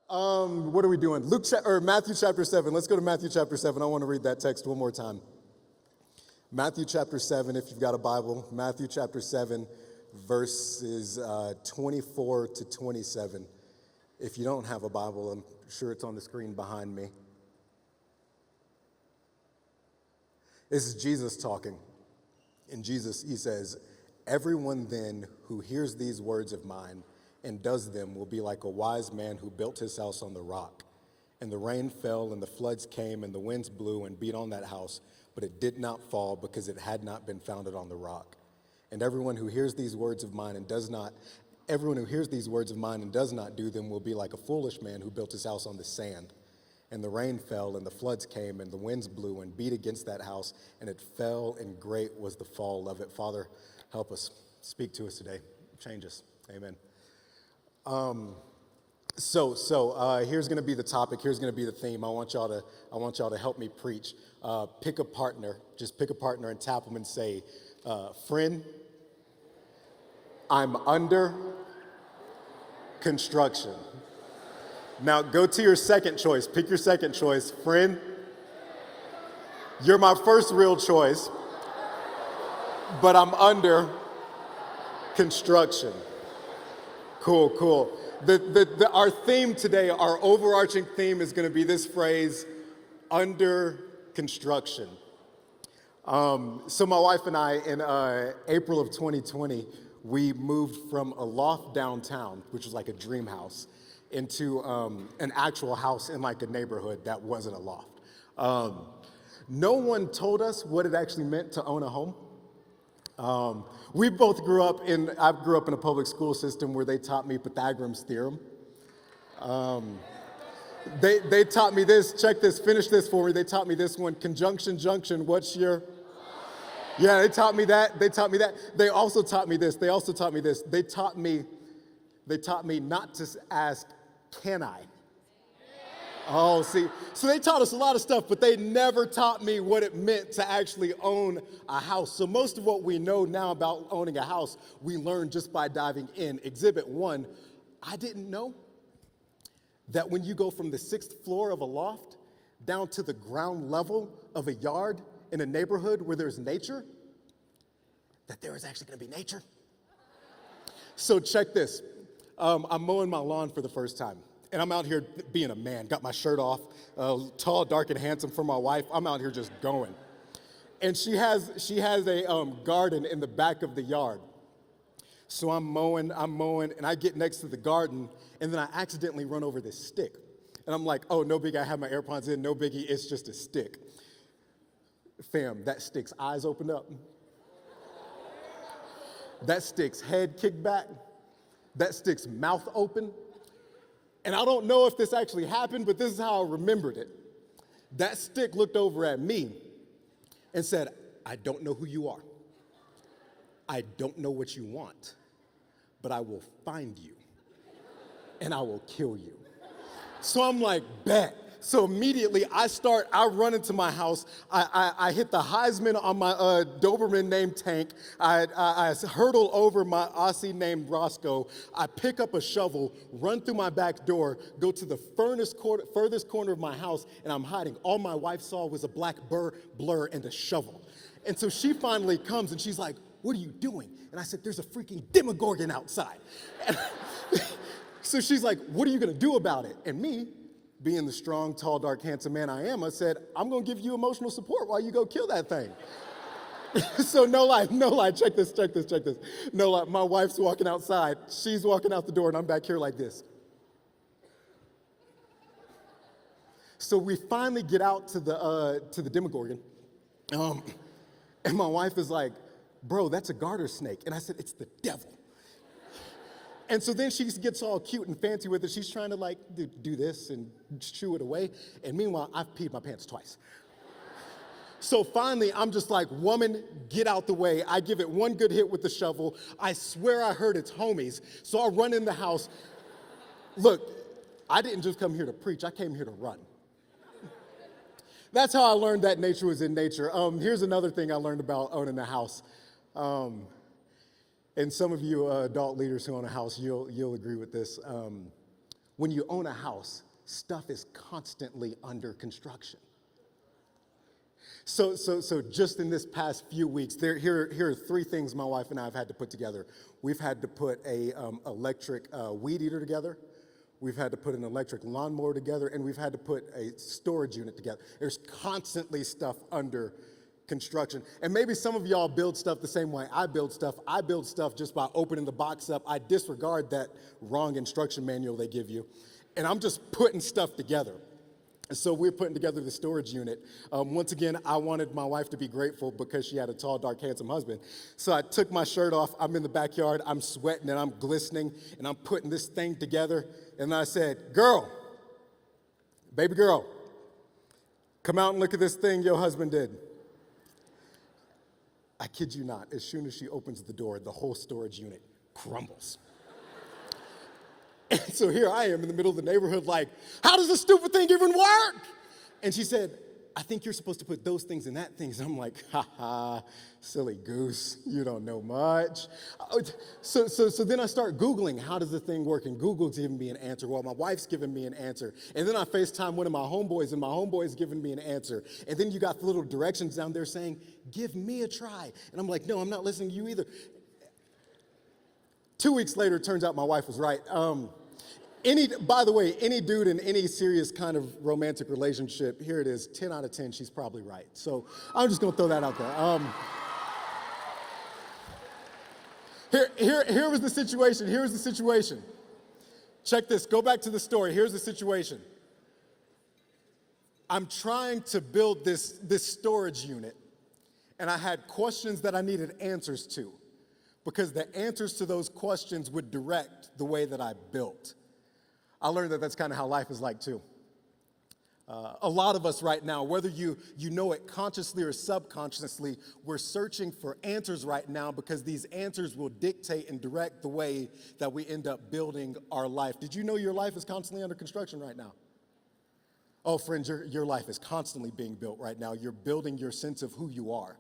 What are we doing? Matthew chapter 7. Let's go to Matthew chapter 7. I want to read that text one more time. Matthew chapter 7, if you've got a Bible. Matthew chapter 7, verses 24 to 27. If you don't have a Bible, I'm sure it's on the screen behind me. This is Jesus talking. And Jesus, he says, "Everyone then who hears these words of mine and does them will be like a wise man who built his house on the rock. And the rain fell, and the floods came, and the winds blew and beat on that house, but it did not fall because it had not been founded on the rock. And everyone who hears these words of mine and does not do them will be like a foolish man who built his house on the sand. And the rain fell, and the floods came, and the winds blew and beat against that house, and it fell, and great was the fall of it." Father, help us. Speak to us today. Change us. Amen. So here's going to be the topic. Here's going to be the theme. I want y'all to help me preach. Pick a partner. Just pick a partner and tap them and say, "Friend, I'm under construction." Now go to your second choice. Pick your second choice. "Friend, you're my first real choice, but I'm under construction." Cool. Our theme today, our overarching theme is going to be this phrase, under construction. So my wife and I, in April of 2020, we moved from a loft downtown, which was like a dream house, into an actual house in like a neighborhood that wasn't a loft. No one told us what it actually meant to own a home. I grew up in a public school system where they taught me Pythagorean's theorem. They taught me this, check this, finish this for me. They taught me this one, conjunction, junction, what's your? Yeah, they taught me that. They also taught me this. They taught me not to ask, can I? Oh, see, so they taught us a lot of stuff, but they never taught me what it meant to actually own a house. So most of what we know now about owning a house, we learned just by diving in. Exhibit 1, I didn't know that when you go from the 6th floor of a loft down to the ground level of a yard in a neighborhood where there's nature, that there is actually going to be nature. So check this. I'm mowing my lawn for the first time. And I'm out here being a man, got my shirt off, tall, dark, and handsome for my wife. I'm out here just going. And she has a garden in the back of the yard. So I'm mowing, and I get next to the garden, and then I accidentally run over this stick. And I'm like, oh, no biggie, I have my AirPods in, no biggie, it's just a stick. Fam, that stick's eyes opened up. That stick's head kicked back. That stick's mouth open. And I don't know if this actually happened, but this is how I remembered it. That stick looked over at me and said, "I don't know who you are. I don't know what you want, but I will find you and I will kill you." So I'm like, bet. So immediately I run into my house. I hit the Heisman on my Doberman named Tank. I hurdle over my Aussie named Roscoe. I pick up a shovel, run through my back door, go to the furthest corner of my house, and I'm hiding. All my wife saw was a black blur and a shovel. And so she finally comes and she's like, "What are you doing?" And I said, "There's a freaking Demogorgon outside." So she's like, "What are you gonna do about it?" And me, being the strong, tall, dark, handsome man I am, I said, "I'm gonna give you emotional support while you go kill that thing." So no lie, check this. No lie, my wife's walking outside, she's walking out the door, and I'm back here like this. So we finally get out to the Demogorgon, and my wife is like, "Bro, that's a garter snake." And I said, "It's the devil." And so then she gets all cute and fancy with it. She's trying to like do this and shoo it away. And meanwhile, I've peed my pants twice. So finally, I'm just like, "Woman, get out the way." I give it one good hit with the shovel. I swear I heard its homies. So I run in the house. Look, I didn't just come here to preach. I came here to run. That's how I learned that nature was in nature. Here's another thing I learned about owning a house. And some of you adult leaders who own a house, you'll agree with this. When you own a house, stuff is constantly under construction. So just in this past few weeks, here are three things my wife and I have had to put together. We've had to put a electric weed eater together. We've had to put an electric lawnmower together, and we've had to put a storage unit together. There's constantly stuff under construction. And maybe some of y'all build stuff the same way I build stuff. I build stuff just by opening the box up. I disregard that wrong instruction manual they give you, and I'm just putting stuff together. And so we're putting together the storage unit. Once again, I wanted my wife to be grateful because she had a tall, dark, handsome husband. So I took my shirt off. I'm in the backyard. I'm sweating and I'm glistening and I'm putting this thing together. And I said, girl, baby girl, come out and look at this thing your husband did. I kid you not, as soon as she opens the door, the whole storage unit crumbles. And so here I am in the middle of the neighborhood like, how does this stupid thing even work? And she said, I think you're supposed to put those things in that thing. And I'm like, ha ha, silly goose, you don't know much. So then I start Googling, how does the thing work? And Google's giving me an answer. Well, my wife's giving me an answer. And then I FaceTime one of my homeboys, and my homeboy's giving me an answer. And then you got the little directions down there saying, give me a try. And I'm like, no, I'm not listening to you either. 2 weeks later, it turns out my wife was right. By the way, any dude in any serious kind of romantic relationship, here it is, 10 out of 10, she's probably right. So I'm just gonna throw that out there. Here was the situation, here's the situation. Check this, go back to the story, here's the situation. I'm trying to build this storage unit, and I had questions that I needed answers to, because the answers to those questions would direct the way that I built. I learned that that's kind of how life is like too. A lot of us right now, whether you know it consciously or subconsciously, we're searching for answers right now because these answers will dictate and direct the way that we end up building our life. Did you know your life is constantly under construction right now? Oh, friends, your life is constantly being built right now. You're building your sense of who you are.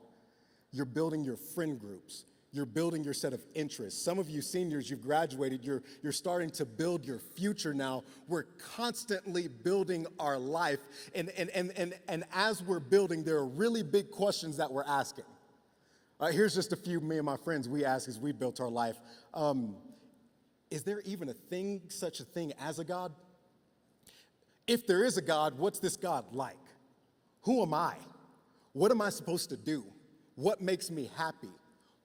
You're building your friend groups. You're building your set of interests. Some of you seniors, you've graduated, you're starting to build your future now. We're constantly building our life. And as we're building, there are really big questions that we're asking. Here's just a few me and my friends we ask as we built our life. Is there even such a thing as a God? If there is a God, what's this God like? Who am I? What am I supposed to do? What makes me happy?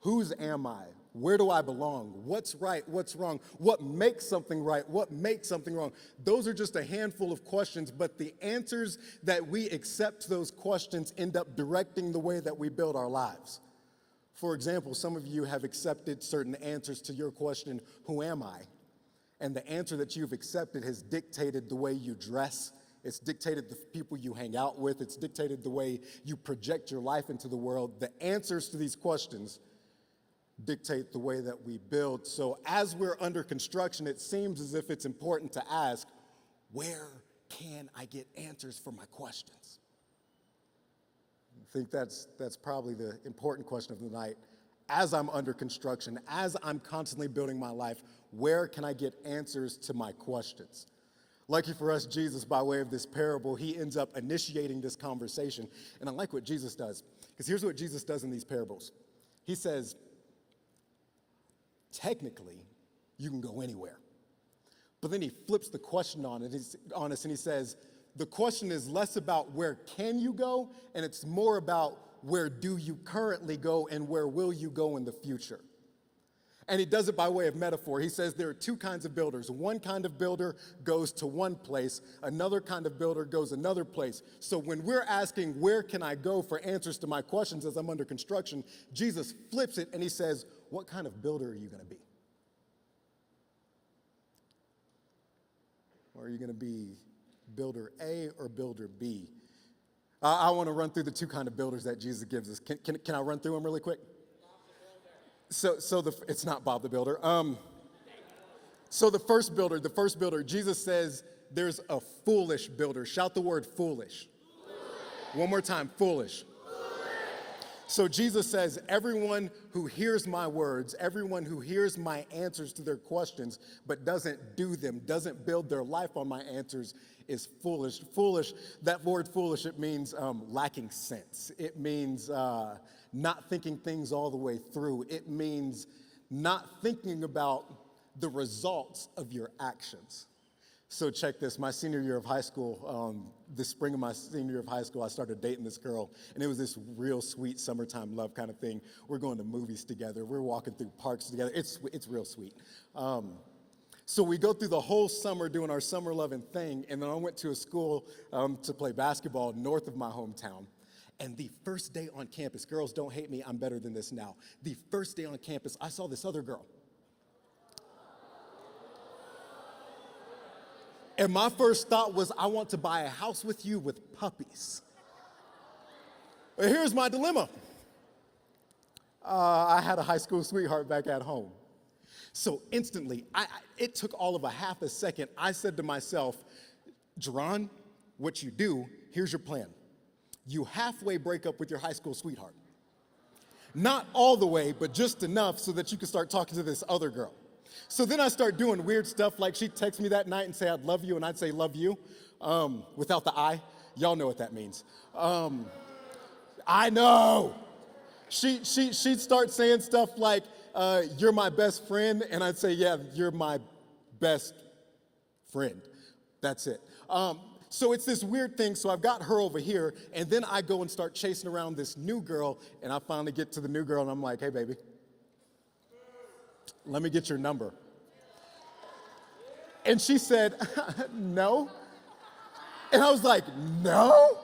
Whose am I? Where do I belong? What's right? What's wrong? What makes something right? What makes something wrong? Those are just a handful of questions, but the answers that we accept to those questions end up directing the way that we build our lives. For example, some of you have accepted certain answers to your question, who am I? And the answer that you've accepted has dictated the way you dress. It's dictated the people you hang out with. It's dictated the way you project your life into the world. The answers to these questions dictate the way that we build. So as we're under construction, it seems as if it's important to ask, where can I get answers for my questions? I think that's probably the important question of the night. As I'm under construction, as I'm constantly building my life, where can I get answers to my questions? Lucky for us, Jesus, by way of this parable, he ends up initiating this conversation. And I like what Jesus does, because here's what Jesus does in these parables. He says, technically, you can go anywhere. But then he flips the question on us and he says, the question is less about where can you go, and it's more about where do you currently go and where will you go in the future. And he does it by way of metaphor. He says there are two kinds of builders. One kind of builder goes to one place. Another kind of builder goes another place. So when we're asking, where can I go for answers to my questions as I'm under construction, Jesus flips it and he says, what kind of builder are you going to be? Or are you going to be builder A or builder B? I want to run through the two kind of builders that Jesus gives us. Can I run through them really quick? It's not Bob the Builder. So the first builder, Jesus says there's a foolish builder. Shout the word foolish. One more time, foolish. So Jesus says, everyone who hears my words, everyone who hears my answers to their questions, but doesn't do them, doesn't build their life on my answers, is foolish. Foolish, that word foolish, it means lacking sense. It means not thinking things all the way through. It means not thinking about the results of your actions. So check this, my senior year of high school, the spring of my senior year of high school, I started dating this girl, and it was this real sweet summertime love kind of thing. We're going to movies together. We're walking through parks together. It's real sweet. So we go through the whole summer doing our summer loving thing, and then I went to a school to play basketball north of my hometown. And the first day on campus, girls, don't hate me, I'm better than this now. The first day on campus, I saw this other girl. And my first thought was, I want to buy a house with you with puppies. But here's my dilemma. I had a high school sweetheart back at home. So instantly, it took all of a half a second. I said to myself, Jaron, what you do, here's your plan. You halfway break up with your high school sweetheart. Not all the way, but just enough so that you can start talking to this other girl. So then I start doing weird stuff, like she'd text me that night and say, I'd love you, and I'd say, love you, without the I. Y'all know what that means. I know. She'd start saying stuff like, you're my best friend, and I'd say, yeah, you're my best friend. That's it. So it's this weird thing, so I've got her over here, and then I go and start chasing around this new girl, and I finally get to the new girl, and I'm like, hey, baby. Let me get your number. And she said, no. And I was like, no?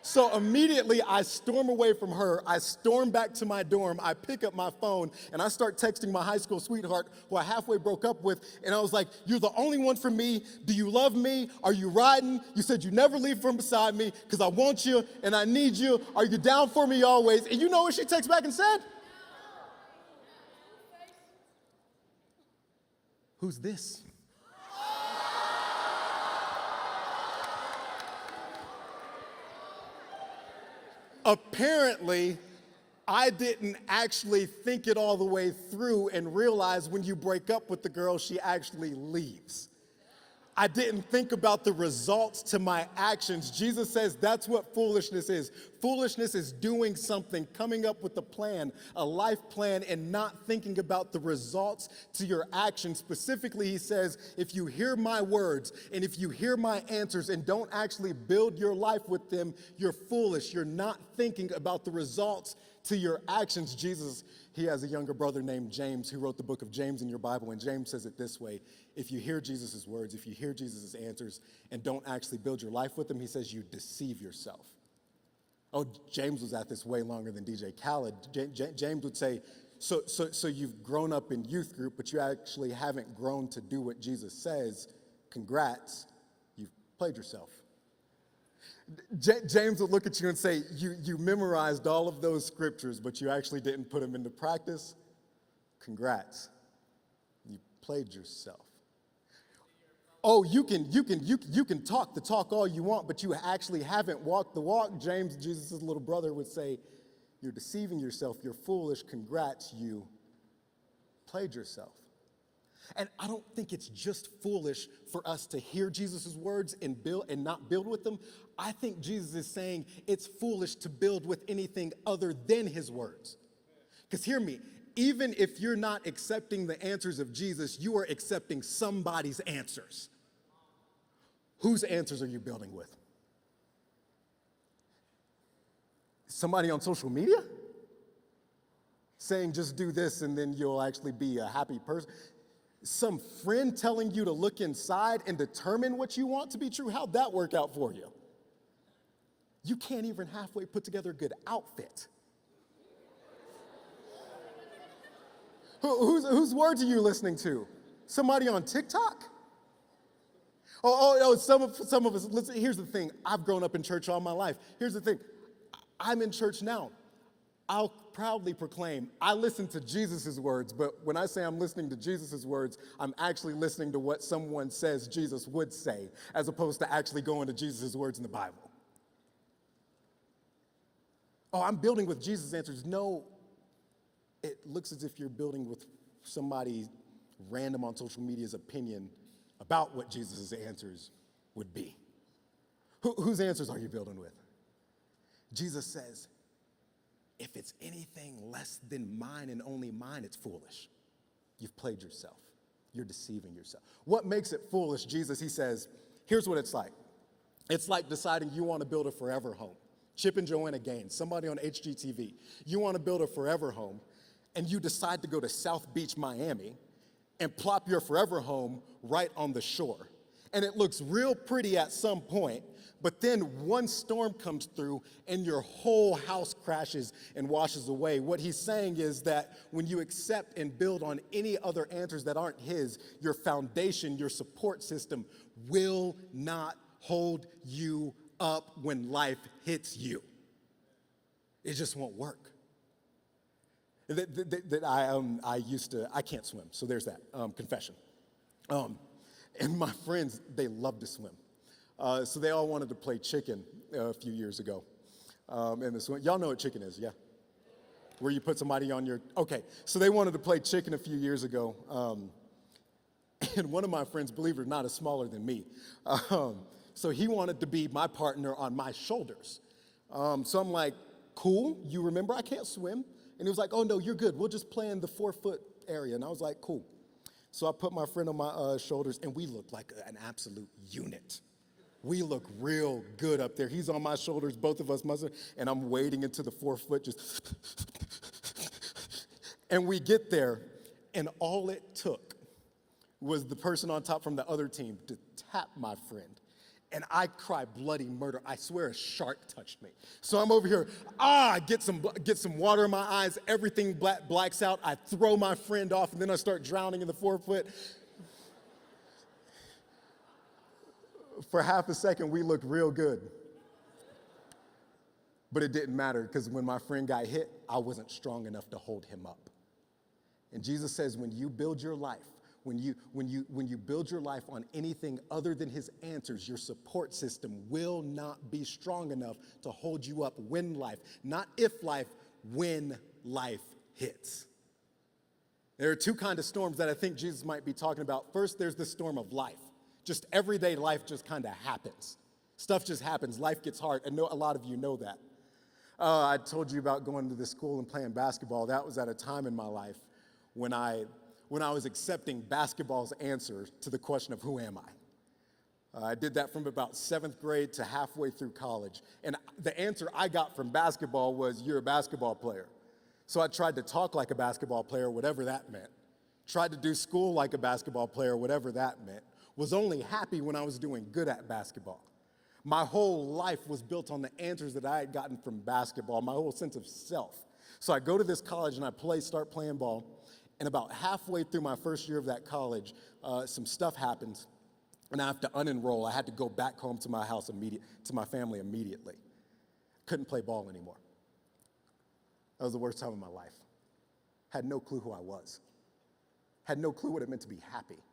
So immediately I storm away from her. I storm back to my dorm. I pick up my phone and I start texting my high school sweetheart who I halfway broke up with. And I was like, you're the only one for me. Do you love me? Are you riding? You said you never leave from beside me because I want you and I need you. Are you down for me always? And you know what she texted back and said? Who's this? Apparently, I didn't actually think it all the way through and realize when you break up with the girl, she actually leaves. I didn't think about the results to my actions. Jesus says that's what foolishness is. Foolishness is doing something, coming up with a plan, a life plan, and not thinking about the results to your actions. Specifically, he says, if you hear my words and if you hear my answers and don't actually build your life with them, you're foolish. You're not thinking about the results to your actions. Jesus, he has a younger brother named James who wrote the book of James in your Bible, and James says it this way. If you hear Jesus' words, if you hear Jesus' answers, and don't actually build your life with them, he says you deceive yourself. Oh, James was at this way longer than DJ Khaled. James would say, so you've grown up in youth group, but you actually haven't grown to do what Jesus says. Congrats, you've played yourself. James would look at you and say, you memorized all of those scriptures, but you actually didn't put them into practice. Congrats, you played yourself. Oh, you can talk the talk all you want, but you actually haven't walked the walk. James, Jesus' little brother, would say, you're deceiving yourself, you're foolish, congrats, you played yourself. And I don't think it's just foolish for us to hear Jesus' words and not build with them. I think Jesus is saying it's foolish to build with anything other than his words. Because hear me, even if you're not accepting the answers of Jesus, you are accepting somebody's answers. Whose answers are you building with? Somebody on social media? Saying just do this and then you'll actually be a happy person? Some friend telling you to look inside and determine what you want to be true? How'd that work out for you? You can't even halfway put together a good outfit. Whose words are you listening to? Somebody on TikTok? Some of us, listen, here's the thing. I've grown up in church all my life. Here's the thing. I'm in church now. I'll proudly proclaim, I listen to Jesus' words, but when I say I'm listening to Jesus' words, I'm actually listening to what someone says Jesus would say, as opposed to actually going to Jesus' words in the Bible. Oh, I'm building with Jesus' answers. No, it looks as if you're building with somebody random on social media's opinion about what Jesus' answers would be. Whose answers are you building with? Jesus says, if it's anything less than mine and only mine, it's foolish. You've played yourself. You're deceiving yourself. What makes it foolish, Jesus, he says, here's what it's like. It's like deciding you want to build a forever home. Chip and Joanna Gaines, somebody on HGTV. You want to build a forever home, and you decide to go to South Beach, Miami, and plop your forever home right on the shore. And it looks real pretty at some point, but then one storm comes through and your whole house crashes and washes away. What he's saying is that when you accept and build on any other answers that aren't his, your foundation, your support system will not hold you up when life hits you. It just won't work. I can't swim, so there's that, confession. And my friends, they love to swim. So they all wanted to play chicken a few years ago. In the swim. Y'all know what chicken is, yeah? Where you put somebody on your, okay. So they wanted to play chicken a few years ago. And one of my friends, believe it or not, is smaller than me. So he wanted to be my partner on my shoulders. So I'm like, cool, you remember I can't swim? And he was like, oh no, you're good. We'll just play in the 4-foot area. And I was like, cool. So I put my friend on my shoulders, and we looked like an absolute unit. We look real good up there. He's on my shoulders, both of us muscle, and I'm wading into the 4-foot, just, and we get there, and all it took was the person on top from the other team to tap my friend. And I cry bloody murder. I swear a shark touched me. So I'm over here, get some water in my eyes, everything blacks out. I throw my friend off, and then I start drowning in the 4-foot. For half a second, we looked real good. But it didn't matter, because when my friend got hit, I wasn't strong enough to hold him up. And Jesus says, when you build your life, when you build your life on anything other than his answers, your support system will not be strong enough to hold you up when life, not if life, when life hits. There are two kinds of storms that I think Jesus might be talking about. First, there's the storm of life. Just everyday life just kind of happens. Stuff just happens. Life gets hard. I know a lot of you know that. I told you about going to this school and playing basketball. That was at a time in my life when I was accepting basketball's answer to the question of who am I? I did that from about 7th grade to halfway through college. And the answer I got from basketball was, you're a basketball player. So I tried to talk like a basketball player, whatever that meant. Tried to do school like a basketball player, whatever that meant. Was only happy when I was doing good at basketball. My whole life was built on the answers that I had gotten from basketball, my whole sense of self. So I go to this college and I start playing ball. And about halfway through my first year of that college, some stuff happens, and I have to unenroll. I had to go back home to my house to my family immediately. Couldn't play ball anymore. That was the worst time of my life. Had no clue who I was. Had no clue what it meant to be happy.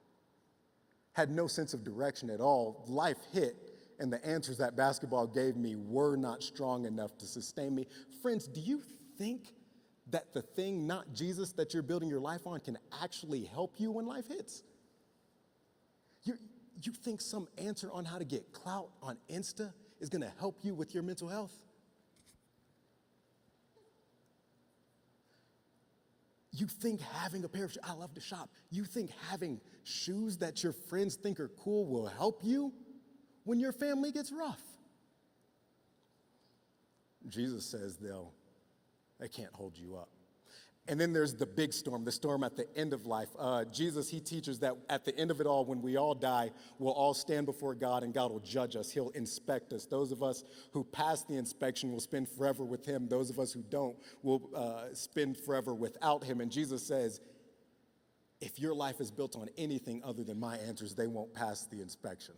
Had no sense of direction at all. Life hit, and the answers that basketball gave me were not strong enough to sustain me. Friends, do you think that the thing, not Jesus, that you're building your life on can actually help you when life hits? You think some answer on how to get clout on Insta is gonna help you with your mental health? You think having a pair of shoes, I love to shop. You think having shoes that your friends think are cool will help you when your family gets rough? Jesus says they can't hold you up. And then there's the big storm, the storm at the end of life. Jesus, he teaches that at the end of it all, when we all die, we'll all stand before God and God will judge us. He'll inspect us. Those of us who pass the inspection will spend forever with him. Those of us who don't will spend forever without him. And Jesus says, if your life is built on anything other than my answers, they won't pass the inspection.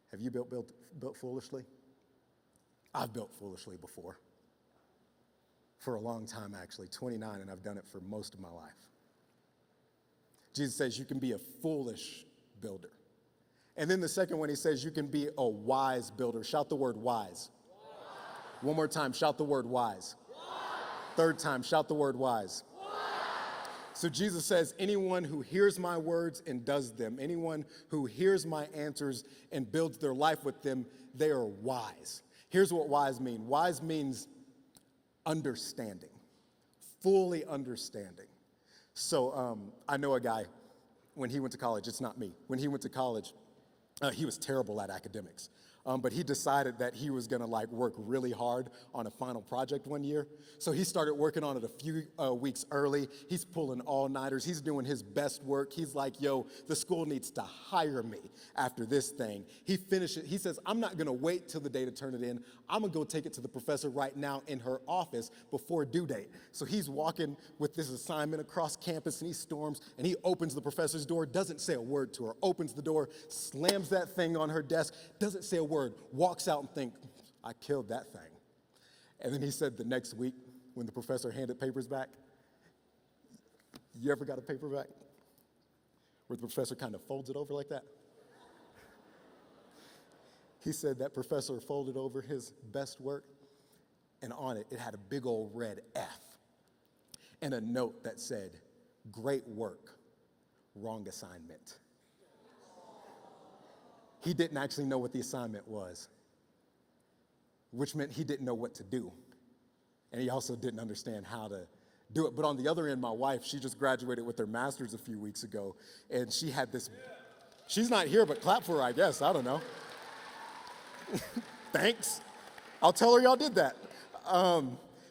Have you built foolishly? I've built foolishly before. For a long time, actually, 29, and I've done it for most of my life. Jesus says you can be a foolish builder. And then the second one, he says you can be a wise builder. Shout the word wise. One more time, shout the word wise. Third time, shout the word wise. So Jesus says, anyone who hears my words and does them, anyone who hears my answers and builds their life with them, they are wise. Here's what wise means. Wise means understanding, fully understanding. So I know a guy, when he went to college, it's not me. When he went to college, he was terrible at academics. But he decided that he was gonna work really hard on a final project one year. So he started working on it a few weeks early. He's pulling all-nighters. He's doing his best work. He's like, yo, the school needs to hire me after this thing. He finishes, he says, I'm not gonna wait till the day to turn it in. I'm gonna go take it to the professor right now in her office before due date. So he's walking with this assignment across campus and he storms and he opens the professor's door, doesn't say a word to her, opens the door, slams that thing on her desk, doesn't say a word, walks out and thinks, I killed that thing. And then he said the next week when the professor handed papers back, you ever got a paper back where the professor kind of folds it over like that? He said that professor folded over his best work, and on it, it had a big old red F and a note that said, great work, wrong assignment. He didn't actually know what the assignment was, which meant he didn't know what to do. And he also didn't understand how to do it. But on the other end, my wife, she just graduated with her master's a few weeks ago, and she had this, she's not here, but clap for her, I guess, I don't know. Thanks. I'll tell her y'all did that.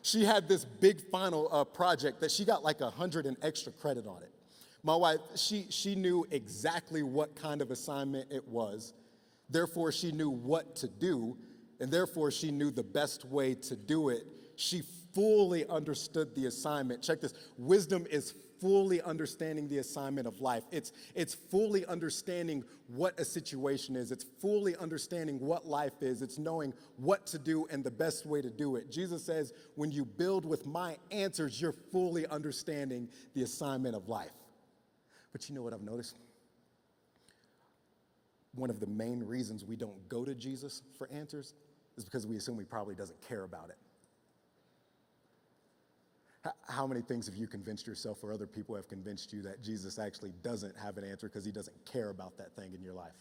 She had this big final project that she got 100 and extra credit on it. My wife, she knew exactly what kind of assignment it was. Therefore, she knew what to do, and therefore she knew the best way to do it. She fully understood the assignment. Check this. Wisdom is fully understanding the assignment of life. It's fully understanding what a situation is. It's fully understanding what life is. It's knowing what to do and the best way to do it. Jesus says, when you build with my answers, you're fully understanding the assignment of life. But you know what I've noticed? One of the main reasons we don't go to Jesus for answers is because we assume he probably doesn't care about it. How many things have you convinced yourself or other people have convinced you that Jesus actually doesn't have an answer because he doesn't care about that thing in your life?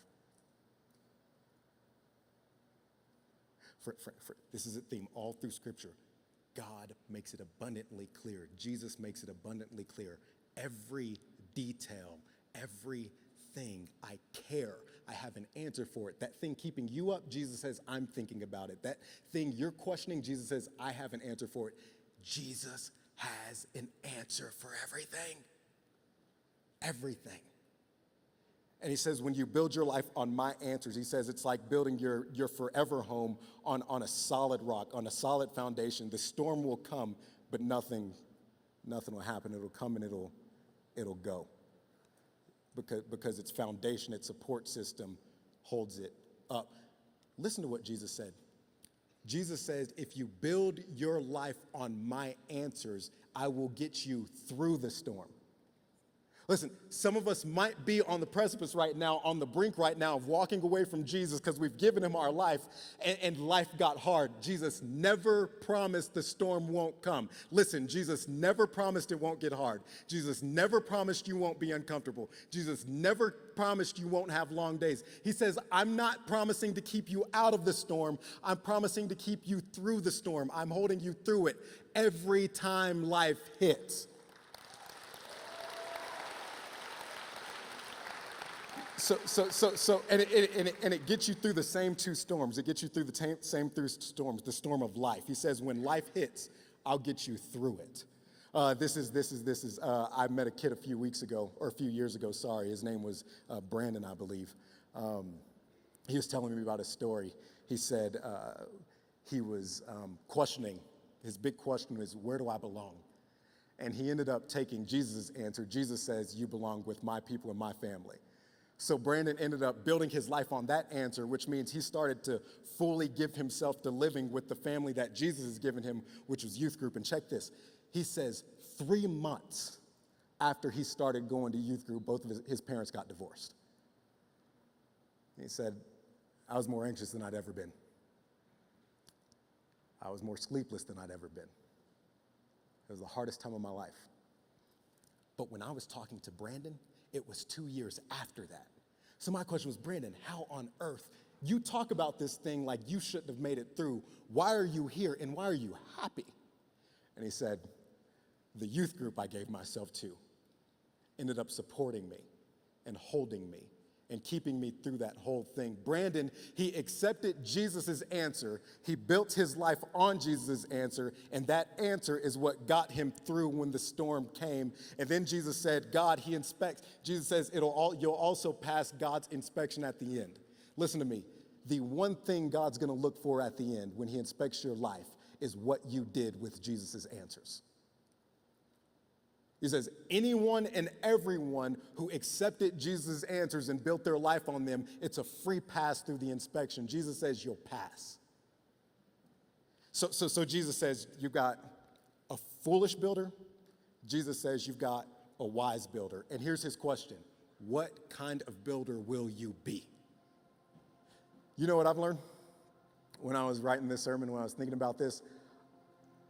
This is a theme all through Scripture. God makes it abundantly clear. Jesus makes it abundantly clear. Every detail, everything, I care. I have an answer for it. That thing keeping you up, Jesus says, I'm thinking about it. That thing you're questioning, Jesus says, I have an answer for it. Jesus has an answer for everything. Everything. And he says, when you build your life on my answers, he says it's like building your forever home on a solid rock, on a solid foundation. The storm will come, but nothing will happen. It'll come and it'll go. Because its foundation, its support system holds it up. Listen to what Jesus said. Jesus says, if you build your life on my answers, I will get you through the storm. Listen, some of us might be on the precipice right now, on the brink right now of walking away from Jesus because we've given him our life and life got hard. Jesus never promised the storm won't come. Listen, Jesus never promised it won't get hard. Jesus never promised you won't be uncomfortable. Jesus never promised you won't have long days. He says, I'm not promising to keep you out of the storm. I'm promising to keep you through the storm. I'm holding you through it every time life hits. And it gets you through the same two storms. It gets you through the same two storms, the storm of life. He says, when life hits, I'll get you through it. I met a kid a few years ago, sorry. His name was Brandon, I believe. He was telling me about a story. He said he was questioning. His big question was, where do I belong? And he ended up taking Jesus' answer. Jesus says, you belong with my people and my family. So Brandon ended up building his life on that answer, which means he started to fully give himself to living with the family that Jesus has given him, which was youth group. And check this. He says 3 months after he started going to youth group, both of his parents got divorced. He said, I was more anxious than I'd ever been. I was more sleepless than I'd ever been. It was the hardest time of my life. But when I was talking to Brandon, it was 2 years after that. So my question was, Brandon, how on earth, you talk about this thing like you shouldn't have made it through. Why are you here and why are you happy? And he said, the youth group I gave myself to ended up supporting me and holding me and keeping me through that whole thing. Brandon, he accepted Jesus' answer. He built his life on Jesus' answer, and that answer is what got him through when the storm came. And then Jesus said, God, he inspects. Jesus says, you'll also pass God's inspection at the end. Listen to me. The one thing God's going to look for at the end when he inspects your life is what you did with Jesus' answers. He says, anyone and everyone who accepted Jesus' answers and built their life on them, it's a free pass through the inspection. Jesus says you'll pass. So Jesus says you've got a foolish builder. Jesus says you've got a wise builder. And here's his question. What kind of builder will you be? You know what I've learned? When I was writing this sermon, when I was thinking about this,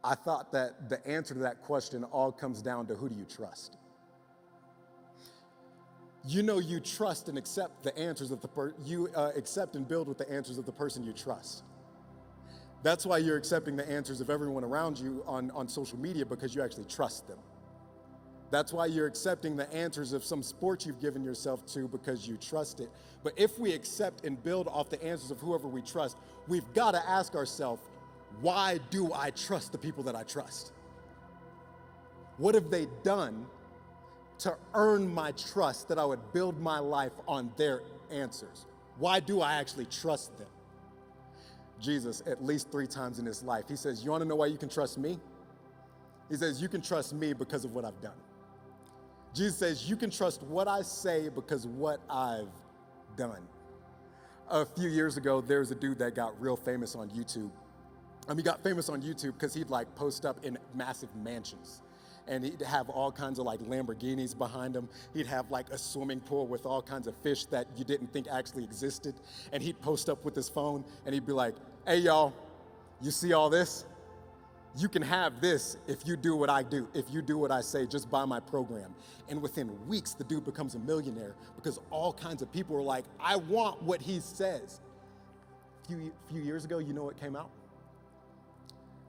I thought that the answer to that question all comes down to who do you trust? You know you trust and accept the answers of you accept and build with the answers of the person you trust. That's why you're accepting the answers of everyone around you on social media, because you actually trust them. That's why you're accepting the answers of some sport you've given yourself to, because you trust it. But if we accept and build off the answers of whoever we trust, we've got to ask ourselves, why do I trust the people that I trust? What have they done to earn my trust that I would build my life on their answers? Why do I actually trust them? Jesus, at least 3 times in his life, he says, you want to know why you can trust me? He says, you can trust me because of what I've done. Jesus says, you can trust what I say because of what I've done. A few years ago, there was a dude that got real famous on YouTube. He got famous on YouTube because he'd like post up in massive mansions. And he'd have all kinds of like Lamborghinis behind him. He'd have like a swimming pool with all kinds of fish that you didn't think actually existed. And he'd post up with his phone and he'd be like, hey y'all, you see all this? You can have this if you do what I do, if you do what I say, just buy my program. And within weeks, the dude becomes a millionaire because all kinds of people are like, I want what he says. A few years ago, you know what came out?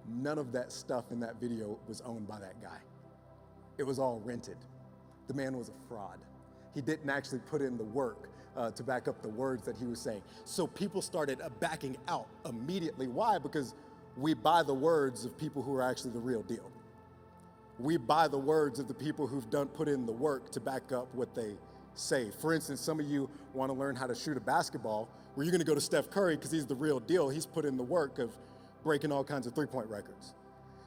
None of that stuff in that video was owned by that guy. It was all rented. The man was a fraud. He didn't actually put in the work to back up the words that he was saying. So people started backing out immediately. Why? Because we buy the words of people who are actually the real deal. We buy the words of the people who've put in the work to back up what they say. For instance, some of you want to learn how to shoot a basketball. Well, you're going to go to Steph Curry because he's the real deal. He's put in the work of breaking all kinds of three-point records.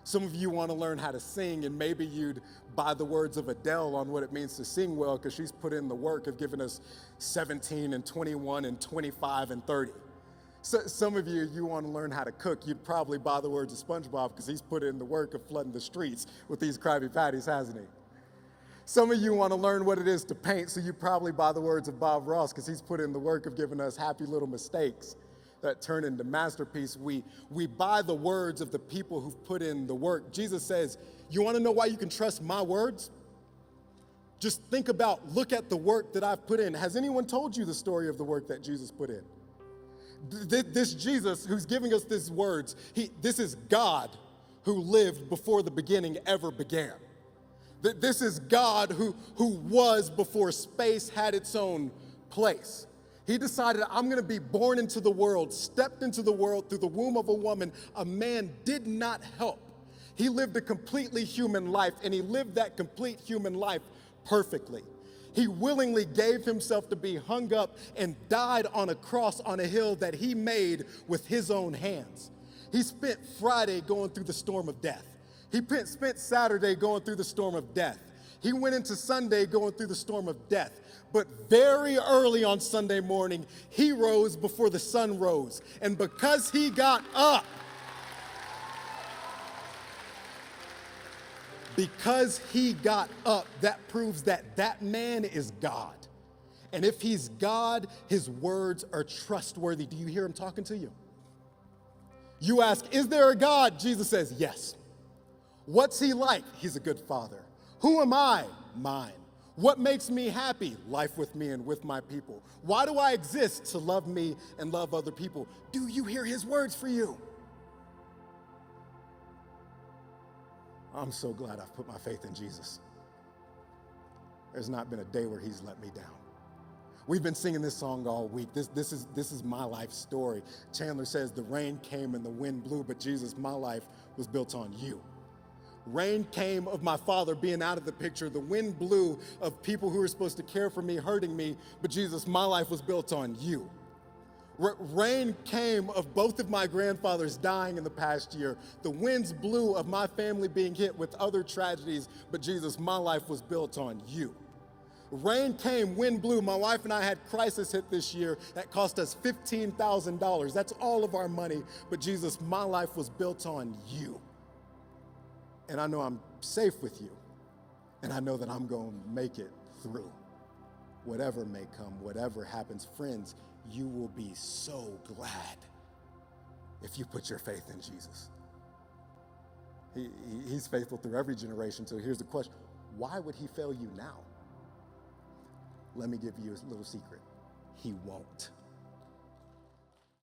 Some of you want to learn how to sing, and maybe you'd buy the words of Adele on what it means to sing well because she's put in the work of giving us 17 and 21 and 25 and 30. So, some of you want to learn how to cook. You'd probably buy the words of SpongeBob because he's put in the work of flooding the streets with these Krabby Patties, hasn't he? Some of you want to learn what it is to paint, so you probably buy the words of Bob Ross because he's put in the work of giving us happy little mistakes that turn into masterpiece. We buy the words of the people who've put in the work. Jesus says, you want to know why you can trust my words? Just look at the work that I've put in. Has anyone told you the story of the work that Jesus put in? This Jesus who's giving us these words, this is God who lived before the beginning ever began. This is God who was before space had its own place. He decided, I'm going to be born into the world, stepped into the world through the womb of a woman. A man did not help. He lived a completely human life, and he lived that complete human life perfectly. He willingly gave himself to be hung up and died on a cross on a hill that he made with his own hands. He spent Friday going through the storm of death. He spent Saturday going through the storm of death. He went into Sunday going through the storm of death. But very early on Sunday morning, he rose before the sun rose. And because he got up, that proves that that man is God. And if he's God, his words are trustworthy. Do you hear him talking to you? You ask, is there a God? Jesus says, yes. What's he like? He's a good father. Who am I? Mine. What makes me happy? Life with me and with my people. Why do I exist? To love me and love other people. Do you hear his words for you? I'm so glad I've put my faith in Jesus. There's not been a day where he's let me down. We've been singing this song all week. This is my life story. Chandler says the rain came and the wind blew, but Jesus, my life was built on you. Rain came of my father being out of the picture. The wind blew of people who were supposed to care for me, hurting me, but Jesus, my life was built on you. Rain came of both of my grandfathers dying in the past year. The winds blew of my family being hit with other tragedies, but Jesus, my life was built on you. Rain came, wind blew. My wife and I had crisis hit this year that cost us $15,000. That's all of our money. But Jesus, my life was built on you. And I know I'm safe with you. And I know that I'm going to make it through. Whatever may come, whatever happens, friends, you will be so glad if you put your faith in Jesus. He's faithful through every generation. So here's the question. Why would he fail you now? Let me give you a little secret. He won't.